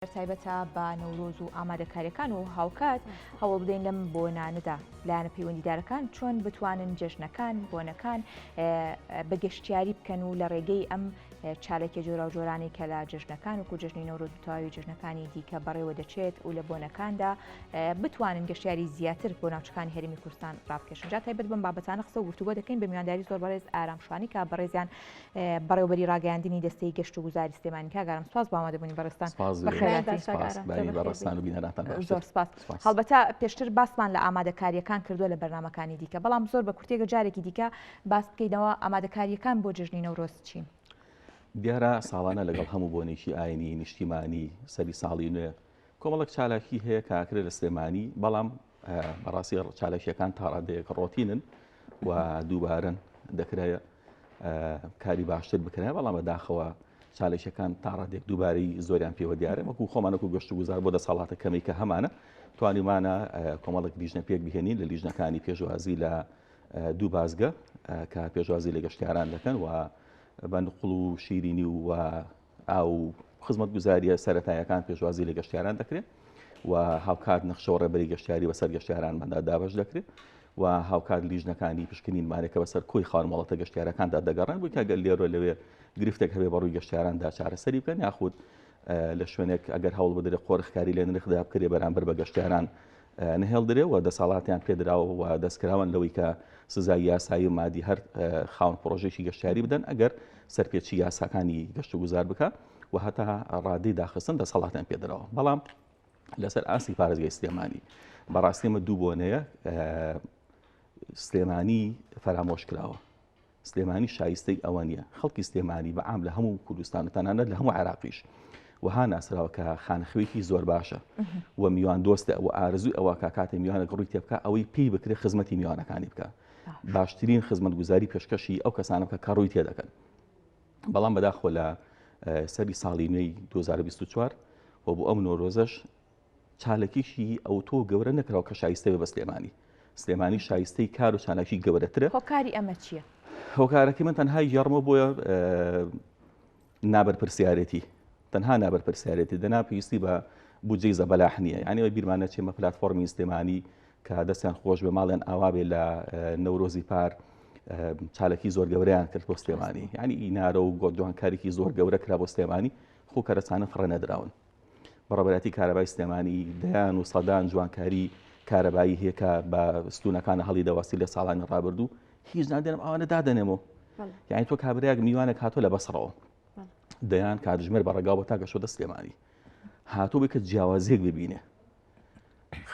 تایبەتە بە نەورۆز و ئامادەکاریەکان و هاوکات هەوڵ بدەین لەم بۆنانەدا لایەنە پەیوەندیدارەکان چۆن بتوانن جەژنەکان بۆنەکان بە گەشتیاری بکەن و لە ڕێگەی ئەم چالێکی جۆرا و جۆرانی کە لە جەژنەکان وکو جەژنی نەورۆز بتەواوی جەژنەکانی دیکە بەڕێوە دەچێت و لە بۆنەکاندا بتوانن گەشتیاری زیاتر بۆ ناوچەکانی هەرێمی کوردستان ڕابکێشن. جا تایبەت بەم بابەتانە قسە و گفتوگۆ دەکەین بە میوانداری زۆر بەڕێز ئارام شوانی کە بەڕێزیان بەڕێوەبەری ڕاگەیاندنی دەستەی گەشت و گوزاری سلێمانی کاگەڕم سپاس بۆ ئامادەبوونی بەڕێستان. زۆر سپاس. هەڵبەتە پێشتر باسمان لە ئامادەکاریەکان کردووە لە بەرنامەکانی دیکە، بەڵام زۆر بە کورتێگە جارێکی دیکە باس بکەینەوە ئامادەکاریەکان بۆ جژنی نەورۆز چین؟ دیارە ساڵانە لەگەڵ هەموو بۆنێکی ئاینی نیشتیمانی سەری ساڵی نوێ کۆمەڵک چالاکی هەیە کاکرێت لە سلێمانی، بەڵام بەڕاستی چالێکیەکان تا ڕادەیەک ڕۆتینن و دووبارەن دەکرێت کاری باشتر بکرێت، بەڵام بەداخەوە چالێکەکان تا ڕادێک دووبارەی زۆریان پێوە دیارە وەکو خۆمانەکو گەشت و گوزار بۆ دەسەڵاتە کەمی کە هەمانە توانیمانە کۆمەڵک لیژنە پێک بهێنین لە لیژنەکانی پێشوازی لە دوو بازگە کە پێشوازی لە گەشتیاران دەکەن و بە نقڵ و شیرینی و ئاو خزمەت گوزاریە سەرەتایەکان پێشوازی لە گەشتیاران دەکرێت و هاوکات نەخشە و ڕێبەری گەشتیاری بەسەر گەشتیاران بەندا دابەش دەکرێت و هاوکات لیژنەکانی پشکنینمانێکە بەسەر کۆی خاڵمەڵەتە گەشتیارەکاندا دەگەڕێن بۆ کە گەل لێرۆ لەوێ گرفتێک هەبێ بەڕووی گەشتیاراندا چارەسەری بکەن یاخود لە شوێنێک ئەگەر هەوڵ بدرێت قۆرخکاری لێ نرخدا بکرێ بەرامبەر بە گەشتیاران نهێڵدرێ و دەسەڵاتیان پێدراوە و دەستکراون لەوەی کە سزای یاسایی و مادی هەر خاون پرۆژێکی گەشتیاری بدەن ئەگەر سەرپێچی یاساکانی گەشت و گوزار بکە و هەتا ڕادەی داخستن دەسەڵاتیان پێدراوە. بەڵام لەسەر ئاسی پارێزگای سلێمانی بەڕاستیمە دوو بۆنەیە سلێمانی فەرامۆش کراوە. سلێمانی شایستەی ئەوە نییە، خەڵکی سلێمانی بەعام لە هەموو کوردستان و تەنانەت لە هەموو عێراقیش وها ناسراوە کە خانەخوێکی زۆر باشە و میوان دۆستە و ئارزوی ئەوە کە کاتێ میوانێک ڕووی تێ بکە ئەوەی پێی بکرێت خزمەتی میوانەکانی بکە، باشترین خزمەت گوزاری پێشکەشی ئەو کەسانە کە کە ڕووی تێ دەکەن. بەڵام بەداخۆ لە سەری ساڵی نوێی 2024 و بۆ ئەم نۆرۆزەش چالێکیشی ئەو تۆ گەورە نەکراوە کە شایستەوە بە سلێمانی. سلێمانی شایستەی کار و چالاکی گەورەترە. هۆکاری ئەمە چییە؟ هۆکارەکەی من تەنها یارمە بۆیە نابەرپرسیارەتی، تەنها نابەرپرسیارەتی دەنا پێویستی بە بودجەی زەبەلاح نییە، یعنی بیرمانە چێمە پلاتفۆرمی سلێمانی کە دەستیان خۆش بە ماڵیان ئاوابێ لە نەورۆزی پار چالێکی زۆر گەورەیان کرد بۆ سلێمانی، یعنی ئینارە و گۆدوانکارێکی زۆر گەورە کرا بۆ سلێمانی خۆ کارەچانە فڕە نەدراون. بەڕێوەبەری کارەبای سلێمانی دەیان و سەدان جوانکاری کارەبایی هەیە کە بە ستوونەکانە هەڵی دەواسی لە ساڵانی ڕابردوو هیچ نادێنم ئەوانە دادەنێمەوە، یعنی تۆ کابراایك میوانێک هاتۆ لە بەسڕەوە دەیان کاتژمێر بەڕێگا بۆ تا گەشتۆتە سلێمانی هاتۆ بێ کە جیاوازیەک ببینێ.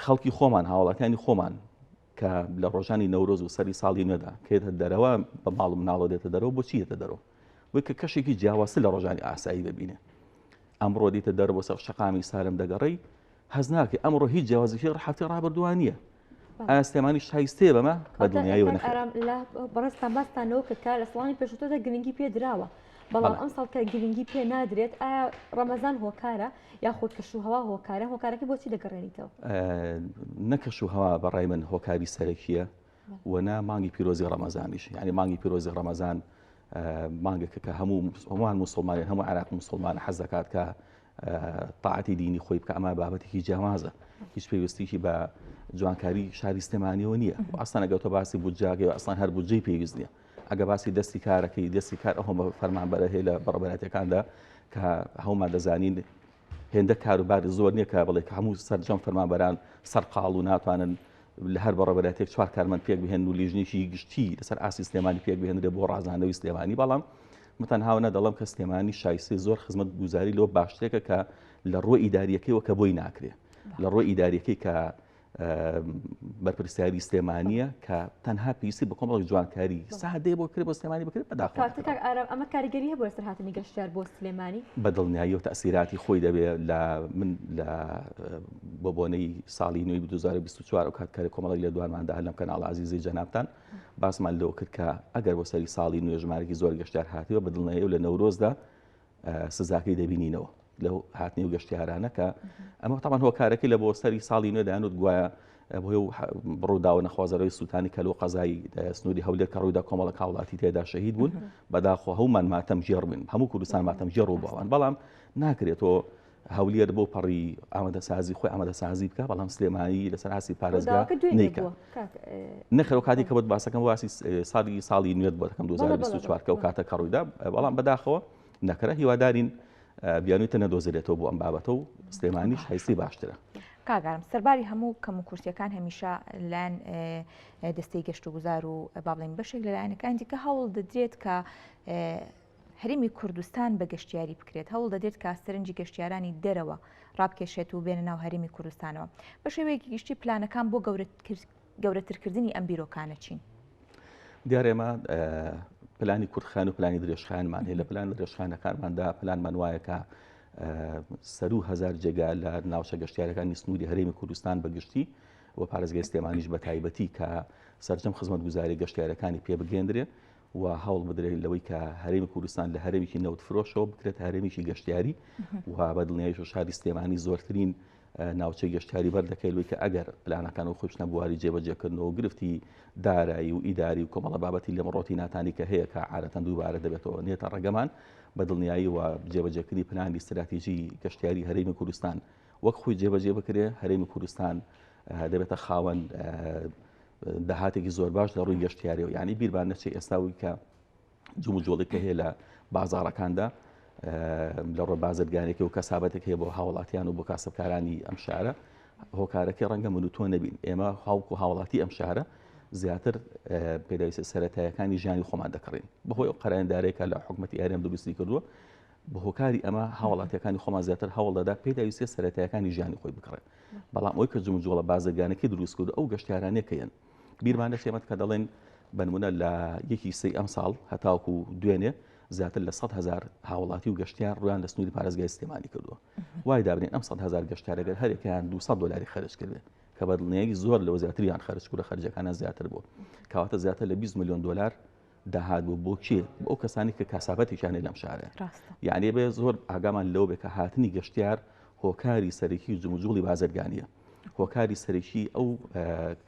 خەڵکی خۆمان هاوڵاتیانی خۆمان کە لە ڕۆژانی نەورۆز و سەری ساڵی نوێدا کێتە دەرەوە بە ماڵ و مناڵۆ دێتە دەرەوە بۆچی دێتە دەرەوە؟ بۆی کە کەشێکی جیاوازتر لە ڕۆژانی ئاسایی ببینێ. ئەمڕۆ دیتە دەرەوە سەر شەقامی سارم دەگەڕی هەز ناکەی ئەمڕۆ هیچ جیاوازیی ڕەحەتی ڕابردووان نییە. ئایا سلێمانی شایستەیە بەمە بە دڵنیایی نەخێر. بەڕێستان باستانەوە کە کار لە ساڵانی پێشووتردا گرنگی پێدراوە، بەڵام ئەم ساڵ کە گرنگی پێ نادرێت ئایا ڕەمەزان هۆکارە یاخود کەشوهەوا هۆکارە؟ هۆکارەکەی بۆچی دەگەڕێنیتەوە؟ نەکەشوهەوا بەڕای من هۆکاری سەرەکیە و نا مانگی پیرۆزی ڕەمەزانیش، یعنی مانگی پیرۆزی ڕەمەزان مانگێکە کە هەمووان مسلمانین هەموو عێراق مسلمان حەز دەکات کە تاعەتی دینی خۆی بکە، ئەمە بابەتێکی جیاوازە، هیچ پێویستیشی بە جوانکاری شاری سلێمانیەوە نییە. ئەستان ئەگەوتە باسی بودجاگەی و ئەستان هەر بودجەی پێویست نییە. ئەگە باسی دەستی کارەکەی دەستی کار ئەوە فەرمانبەرە هەیە لە بەڕێوەبەرەتەکاندا کە هەمومان دەزانین هێندە کاروباری زۆر نییە کە بڵێ کە هەموو سەرجەم فەرمانبەران سەرقاڵ و ناتوانن لە هەر بەڕێوەبەرەتێک 4 کارمەند پێک بهێن و لیژنێکی گشتی لەسەر ئاسی سلێمانی پێک بهێنرێ بۆ ڕازاندنەوەی سلێمانی. بەڵام متەنهاو نەدەڵم کە سلێمانی شایستەی زۆر خزمەت گوزاری لەوە باشترێکە کە لە ڕۆی ئیداریەکەیەوە کە بۆی ناکرێ، لە ڕۆی ئیداریەکەی کە بەرپرسیاری سلێمانیە کە تەنها پێویستی بە کۆمەڵێک جوانکاری سادەیە بۆ کرێ بۆ سلێمانی بکرێت بەداخەوە. کاتێک ئارام ئەمە کاریگەری هەیە بۆ لەسەر هاتنی گەشتیار بۆ سلێمانی؟ بەدڵنیایی و تەئسیراتی خۆی دەبێت من لە بۆ بۆنەی ساڵی نوێی 2024 و کاتکاری کۆمەڵێک لە دوانماندا هەر لەم کەناڵە عەزیزەی جەنابتان باسمان لەوە کرد کە ئەگەر بۆ سەری ساڵی نوێ ژمارەی زۆر گەشتیار هاتیوە بەدڵنیایی و لە نەورۆزدا سزاکەی دەبینینەوە لەو هاتنی و گەشتیارانە کە ئەمە تاوان هۆکارەکەی لە بۆ سەری ساڵی نوێ دەیانوت گوایە بۆ ڕووداوە نەخوازەرەوەی سووتانی کەلۆ قەزای سنووری هەولێر کە ڕوویدا کۆمەڵە هاوڵاتی تێدا شەهید بوون بەداخۆ هەمومان ماتەمژێر بوون، هەموو کوردستان ماتەمژێر ڕوو بووان، بەڵام ناکرێتەوە هەولێر بۆ پەڕی ئامادەسازی خۆی ئامادەسازی بکە بەڵام سلێمانی لەسەر ئاسی پارێزگا نیکە نەخێرەوە کاتی کە بەت باسەکەم واسی ساڵی نوێت بۆ دەکەم 2024 کە و کاتە کەڕوویدا بەڵام بەداخەوە نەکرە هیوادارین بیانویتە نەدۆزرێتەوە بۆ ئەم بابەتە و سلێمانیش هەیستی باشترە. کاگارم سەرباری هەموو کەم و کورسیەکان هەمیشە لایەن دەستەی گەشت و گوزار و باڵین بەشێک لە لایەنەکانی دیکە هەوڵ دەدرێت کە هەرێمی کوردستان بە گەشتیاری بکرێت هەوڵ دەدرێت کە سەرنجی گەشتیارانی دەرەوە ڕابکێشێت و بێنە ناو هەرێمی کوردستانەوە بە شێوەیەکی گشتی پلانەکان بۆ گەورەترکردنی ئەم بیرۆکانە چین؟ دیارە ئێمە پلانی کورتخان و پلانی درێژخانمان هەیە لە پلان درێژخانەکانماندا پلانمان وایە کە سەر و هەزار جێگا لە ناوچە گەشتیارەکانی سنووری هەرێمی کوردستان بەگشتی و پارێزگای سلێمانیش بە تایبەتی کە سەرجەم خزمەتگوزاری گەشتیارەکانی پێ بگەێنرێ و هەوڵ بدرێت لەوەی کە هەرێمی کوردستان لە هەرێمێکی نەوت فرۆشەوە بکرێت هەرێمێکی گەشتیاری و بەدڵنیاییش و شاری سلێمانی زۆرترین ناوچەی گەشتیاری بەردەکەی لەوەی کە ئەگەر پلانەکان و خۆشنە بواری جێبەجێکردنەوە گرفتی دارایی و ئیداری و کۆمەڵە بابەتی لە مڕۆتی ناتانی کە هەیە کە عادەتەن دووبارە دەبێتەوە نێتە ڕێگەمان بەدڵنیایی و جێبەجێکردنی پلانی استراتیژی گەشتیاری هەرێمی کوردستان وەک خۆی جێبەجێ بکرێ هەرێمی کوردستان دەبێتە خاوەن داهاتێکی زۆر باش لە ڕووی گەشتیاریەوە یعنی بیربان نەچێ ئێستاوی کە جوم و جۆڵێکە هەیە لە بازاڕەکاندا لە ڕۆ بازرگانێکی و کەسابەتێک هەیە بۆ هاوڵاتیان و بۆ کاسبکارانی ئەم شارە هۆکارەکەی ڕەنگە من و تۆ نەبین ئێمە هاوڵک و هاوڵاتی ئەم شارە زیاتر پێداویستە سەرەتایەکانی ژیانی خۆمان دەکڕین بەهۆی ئەو قەرایەندارێکە لە حکوومەتی ئێرەم دروستی کردووە بە هۆکاری ئەمە هاوڵاتیەکانی خۆمان زیاتر هەوڵ دەدا پێداویستە سەرەتایەکانی ژیانی خۆی بکڕێت بەڵام ئەوی کە جوم و جۆڵە بازرگانەکەی دروست کردو ئەو گەشتیارانێکەیەن بیرمان دەچێمەت کە دەڵێن بنمونە لە یەکی سەی ئەم ساڵ هەتاوکو دوێنێ زیاتر لە 100,000 هاوڵاتی و گەشتیار ڕویان لە سنووری پارێزگای سلێمانی کردووە وای دابنین ئەم 100,000 گەشتیارەگەر هەرێکیان 200 دلاری خەرج کردێت کە بەدڵنیایی زۆر لەوە زیاتریان خەرج کردە خەرجەکانە زیاتر بوو کەواتە زیاتر لە 20 میلیۆن دلار داهات بوو بۆ کێ بۆ ئەو کەسانی کە کاسابەتێکیانێ لەم شارە یعنی بێ زۆر ئاگامان لەو بێ کە هاتنی گەشتیار هۆکاری سەرەکی جوم و جوڵی بازرگانیە هۆکاری سەرەکی ئەو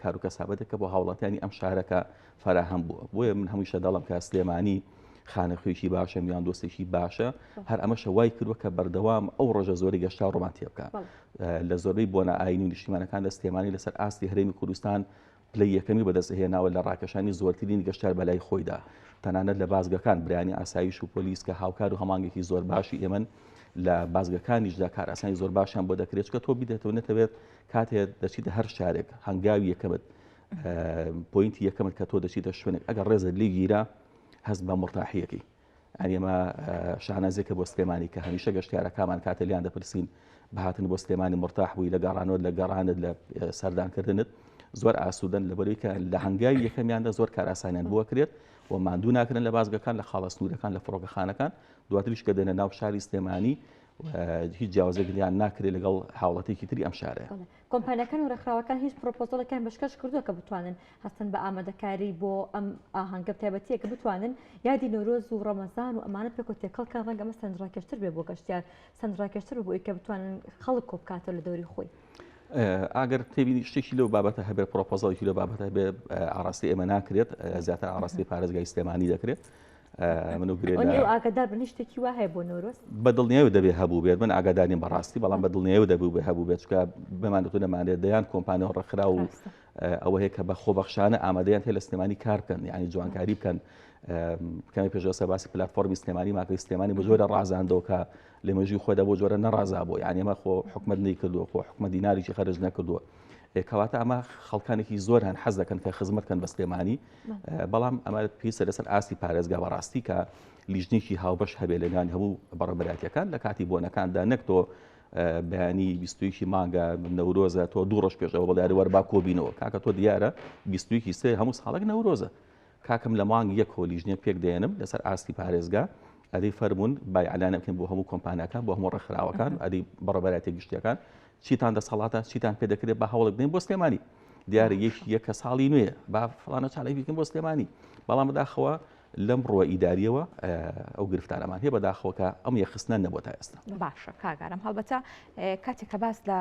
کار و کەسابەتێکە بۆ هاوڵاتیانی ئەم شارەکە فراهەم بووە بۆیە من هەمووشە دەڵم کە سلێمانی خانەخوێکی باشە میان دۆستێکی باشە هەر ئەمەشە وای کردووە کە بەردەوام ئەو ڕۆژە زۆری گەشتا ڕۆمان تێ بکە لە زۆربەی بۆنە ئاینی و نیشتیمانەکان لە سلێمانی لەسەر ئاستی هەرێمی کوردستان پلەی یەکەمی بەدەستهێناوە لە ڕاکێشانی زۆرترین گەشتار بەلای خۆیدا تەنانەت لە بازگەکان برانی ئاسایش و پۆلیس کە هاوکار و هەمانگێکی زۆر باشی ئێمە لە بازگەکانیشدا کار ئاسانی زۆر باشیان بۆ دەکرێت کە تۆ بیدێتەوە نەتەوێت کاتێک دەچیتە هەر شارێک هەنگاوی یەکەمت پۆینتی یەکەمت کە تۆ دەچیتە شوێنێک ئەگەر ڕێزت لێ گیرا هەست بە مرتاحیەکەی ئەمە شانازێکە بۆ سلێمانی کە هەمیشە گەشتیارەکانمان کاتە لیان دەپرسین بەهاتن بۆ سلێمانی مرتاح بووی لە گەڕانەوە لە گەڕانت لە سەردانکردنت زۆر ئاسوودن لەبەرەوەی کە لە هەنگاوی یەکەمیاندا زۆر کار ئاسانیان بووە کرێت و ماندوو ناکردن لە بازگەکان لە خاڵە سنوورەکان لە فڕۆکەخانەکان دواتریش کە دێنە ناو شاری سلێمانی هیچ جیاوازێک لیان ناکرێت لەگەڵ هاوڵاتێکی تری ئەم شارەیە کۆمپانیەکان و ڕێکخراوەکان هیچ پرۆپۆزەڵەکان بەشکەش کردووە کە بتوانن هەستن بە ئامادەکاری بۆ ئەم ئاهەنگە تایبەتیە کە بتوانن یادی نۆرۆز و ڕەمەزان و ئەمانە پێک و تێکەڵکان ڕەنگە ئەمە سەرنجڕاکێشتر بێ بۆ گەشتیار سەرنجڕاکێشتر بۆ ئەوەی کە بتوانن خەڵک کۆ بکاتەوە لە دەوری خۆی ئاگەر تێبینی شتێکی لەو بابەتە هەبێت پرۆپۆزەڵێکی لەو بابەتە هەبێ ئاراستی ئێمە ناکرێت زیاتر ئاراستی پارێزگای سلێمانی دەکرێت من ئاگادار بن شتێکی وا هەیە بۆ نۆرۆز بەدڵنیاوی دەبێ هەبوو بێت من ئاگاداریم بەڕاستی بەڵام بەدڵنیاوی دەبوو بێ هەبوو بێت چکە بمانێتون نەمانێت دەیان کۆمپانیۆ ڕێکخرا و ئەوە هەیە کە بە خۆبەخشانە ئامادەیان هەیە لە سلێمانی کار بکەن یعنی جوانکاری بکەن کەمی پێشەوە باسی پلتفۆرمی سلێمانی ماکەی سلێمانی بە جۆرە ڕازاندەوە کە لە مێژووی خۆدا بۆ جۆرە نەڕازا بۆ یعنی ئەمە خۆ حکومەت نەیکردووە خۆ حکومەت دیناریی خەرج نەکردووە کەواتە ئەمە خەڵکانێکی زۆر هەن حەز دەکەن کە خزمەتکەن بە سلێمانی بەڵام ئەمە پێویستە لەسەر ئاستی پارێزگا بەڕاستی کە لیژنێکی هاوبەش هەبێ لەگەڵ هەموو بەڕێبەراتیەکان لە کاتی بۆنەکاندا نەک تۆ بەیانی 21 مانگە نەورۆزە تۆ دوو ڕۆژ پێشەوە بەڵێ وەربا کۆبینەوە کاکە تۆ دیارە 21 سێ هەموو ساڵێک نەورۆزە کاکەم لە مانگ یەک هۆ لیژنێ پێک دێنم لەسەر ئاستی پارێزگا ئەدەی فەرمونون بای ئەلانە بکەن بۆ هەموو کۆمپانیەکان بۆ هەموو ڕێکخراوەکان ئەدەی بەڕێبەراتی گشتیەکان چیتان دەسەڵاتە چیتان پێ دەکرێت بە هەوڵک بدەین بۆ سلێمانی دیارە یەکە ساڵی نوێ با فڵانە چاڵێک بکەین بۆ سلێمانی بەڵام بەداخەوە لەم ڕۆ ئیداریەوە ئەو گرفتارەمان هەیە بەداخەوەکە ئەم یەخستنان نەبووە تا ئێستا. باشە کاگارم هەڵبەتە کاتێک کە باس لە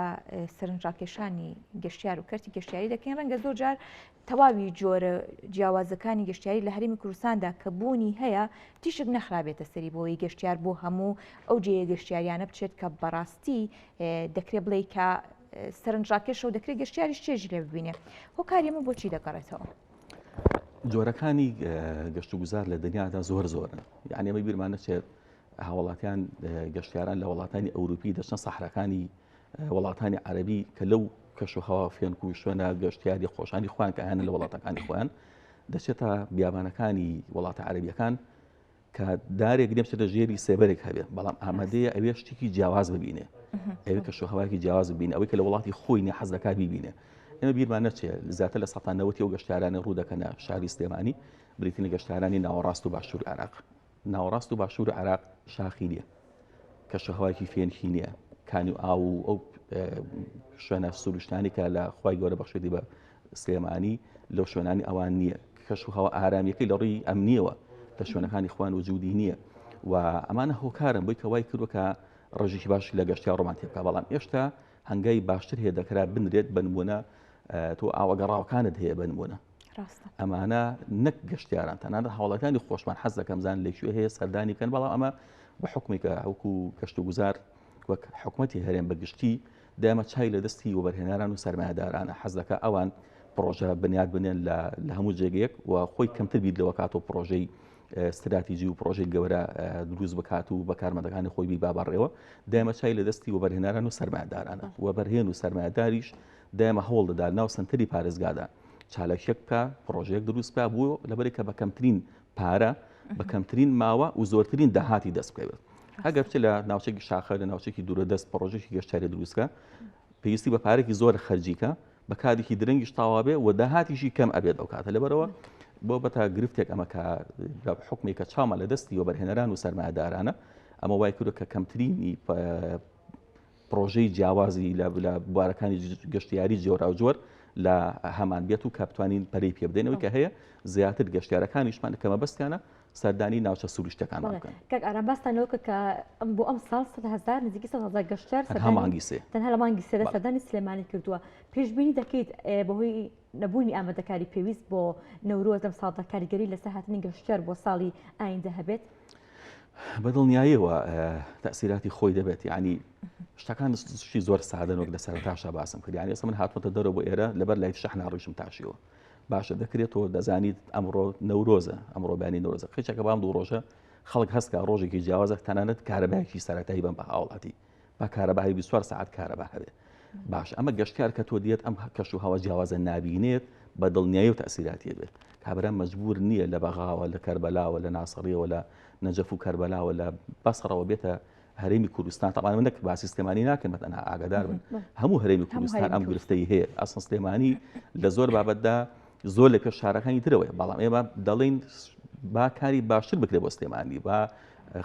سەرنجڕاکێشانی گەشتیار و کەرتی گەشتیاری دەکەین ڕەنگە زۆر جار تەواوی جۆرە جیاوازەکانی گەشتیاری لە هەرێمی کوردستاندا کە بوونی هەیە تیشک نەخرابێتە سەری بۆی گەشتیار بۆ هەموو ئەو جێ گەشتیاریانە بچێت کە بەڕاستی دەکرێت بڵێ کە سەرنجڕاکێشە و دەکرێت گەشتیاریش چێژی لێ ببینێ هۆکاریمە بۆچی دەگەڕێتەوە؟ جۆرەکانی گەشت و گوزار لە دنیادا زۆرن یعنی ئەمە بیرمان نەچێت هاوڵاتیان گەشتیاران لە وڵاتانی ئەوروپی دەچنە سەحرەکانی وڵاتانی عەرەبی کە لەو کەش و هەوا فێنک و شوێنە گەشتیاری خۆشانی خۆیان کە هەیە لە وڵاتەکانی خۆیان دەچێتە بیابانەکانی وڵاتە عەرەبیەکان کە دارێک دێمچێتە ژێری سێبەرێک هەبێت بەڵام ئامادەیە ئەوێ شتێکی جیاواز ببینێ ئەوێ کەش و هەوایەکی جیاواز ببینێ ئەوەی کە لە وڵاتی خۆی نێ حەز دەکات ببینێ ئێمە بیرمان نەچێت زیاتر لە ١٩٠ و گەشتیارانی ڕوو دەکەنە شاری سلێمانی بریتینە گەشتیارانی ناوەڕاست و باشووری عێراق ناوەڕاست و باشووری عێراق شاخی نییە کەش و هەوایەکی فێنکی نییە کانی و ئاو و ئەو شوێنە سروشتانی کە لە خوای گەورە بەخشێتی بە سلێمانی لەو شوێنانی ئەوان نییە کەش و هەوا ئارامیەکەی لە ڕووی ئەمنیەوە لە شوێنەکانی خوان وجودی نییە و ئەمانە هۆکارن بۆی کە وای کردووە کە ڕێژێکی باشی لە گەشتیار ڕۆمان تێ بکات بەڵام ئێشتا هەنگای باشتر هەیە دەکرا بنرێت بنمونە تۆ ئاوەگەڕاوەکانت هەیە بنمونە ئەمانە نەک گەشتیاران تەنانەت هاوڵاتیانی خۆشمان حەز دەکەم زان لەکوێ هەیە سەردانی بکەن بەڵام ئەمە بە حکومێکە ئەوکو گەشت و گوزار وەک حکومەتی هەرێم بەگشتی دایمە چای لە دەستی وەبەرهێنەران و سەرمایهدارانە حەز دەکە ئەوان پرۆژە بنیاد بنێن لە هەموو جێگەیەک و خۆی کەمتر بیر لەوە کاتۆ پرۆژەی استراتیژی و پرۆژەی گەورە دروست بکات و بە کارمەندەکانی خۆی بی بابڕێەوە دایمە چای لە دەستی وەبەرهێنەران و سەرمایهدارانە وەبەرهێن و سەرمایهداریش دایمە هەوڵ دەدا ناو سنتری پارێزگادا چالەکێک بکە پرۆژەیەک دروست بکە بوو لەبەرێک کە بە کەمترین پارە بە کەمترین ماوە و زۆرترین داهاتی دەست بکەوێت ئەگەر بچێت لە ناوچێکی شاخە لە ناوچێکی دوورەدەست پرۆژێکی گەشتیاری دروستکە پێویستی بە پارێکی زۆر خەرجیکە بە کاتێکی درەنگیش تاوا بێ و داهاتیشی کەم ئەبێت ئەو کاتە لەبەرەوە بۆ بەتا گرفتێک ئەمە کە حکومێکە چاومە لە دەستی وەبەرهێنەران و سەرمایهدارانە ئەمە وای کردو کە کەمترینی پرۆژەی جیاوازی لە بوارەکانی گەشتیاری جۆرا و جۆر لە هەمان بێت و کاپتوانین پەرەی پێ بدەینەوەی کە هەیە زیاتر گەشتیارەکانیشمان کەمە بەستیانە سەردانی ناوچە سروشتەکان بکەن. کاک ئارام باستانەوە کە بۆ ئەم ساڵ ١٠٠ نزیکی ١٠٠ گەشتیار مانگی سێ تەنها لە مانگی سێدا سەردانی سلێمانی کردووە پێشبینی دەکەیت بەهۆی نەبوونی ئامادەکاری پێویست بۆ نەورۆز ئەم ساڵدا کاریگەری لەسەر هاتنی گەشتیار بۆ ساڵی ئایندە هەبێت؟ بەدڵنیاییەوە تەسیراتی خۆی دەبێت یعنی شتەکان شتی زۆر سادەن وەک لە سەرتاشە باسم کرد یعنی ئێستا من هاتووەتە دەرەوە بۆ ئێرە لەبەر لای شەحنا ڕیشم تاشیەوە باشە دەکرێتەوە دەزانیت ئەمڕۆ نەورۆزە ئەمڕۆ بانی نەورۆزە خێچەکە بام دوو ڕۆژە خەڵک هەستکە ڕۆژێکی جیاوازە تەنانەت کارەبایەکی سەرەتایی بم بە هاوڵاتی با کارەبای 24 ساعت کارەبا هەبێت باش ئەمە گەشتیار کە تۆ دیێت ئەم کەش و هەوا جیاوازە نابینێت بە دڵنیایی و تەسیراتی بێت کابرا مەجبور نییە لە بەغاوە لە کەربەلاوە لە ناسەڕیەوە لە نەجەف و کەربەلاوە لە بەسڕەوە بێتە هەرێمی کوردستان تاوان منەک باسی سلێمانی ناکەم بەتەنها ئاگادار بن هەموو هەرێمی کوردستان ئەم گرفتەی هەیە ئەسڵ سلێمانی لە زۆر بابەتدا زۆر لە پێش شارەکانی ترەوەی بەڵام ئێمە دەڵێن با کاری باشتر بکرێت بۆ سلێمانی با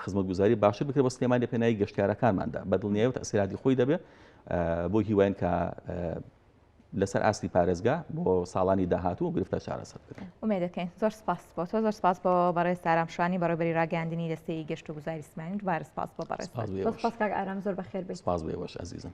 خزمەتگوزاری باشتر بکرێت بۆ سلێمانی پێناوی گەشتیارەکانماندا بە دڵنیایی و تەسیراتی خۆی دەبێت بۆ هیوایان کە لەسەر ئاستی پارێزگا بۆ ساڵانی داهاتوو گرفتە چارەسەر بکرێت. ئومێد دەکەین زۆر سپاس بۆ تۆ زۆر سپاس بۆ بەڕێز ئارامشانی بەڕێوەبەری ڕاگەاندنی دەستەی گەشت و گوزاری سلێمانی دووبارە سپاس بۆ بەڕێز. سپاس کاک ئارام زۆر بەخێر بێت. سپاس بێ بەش عەزیزم.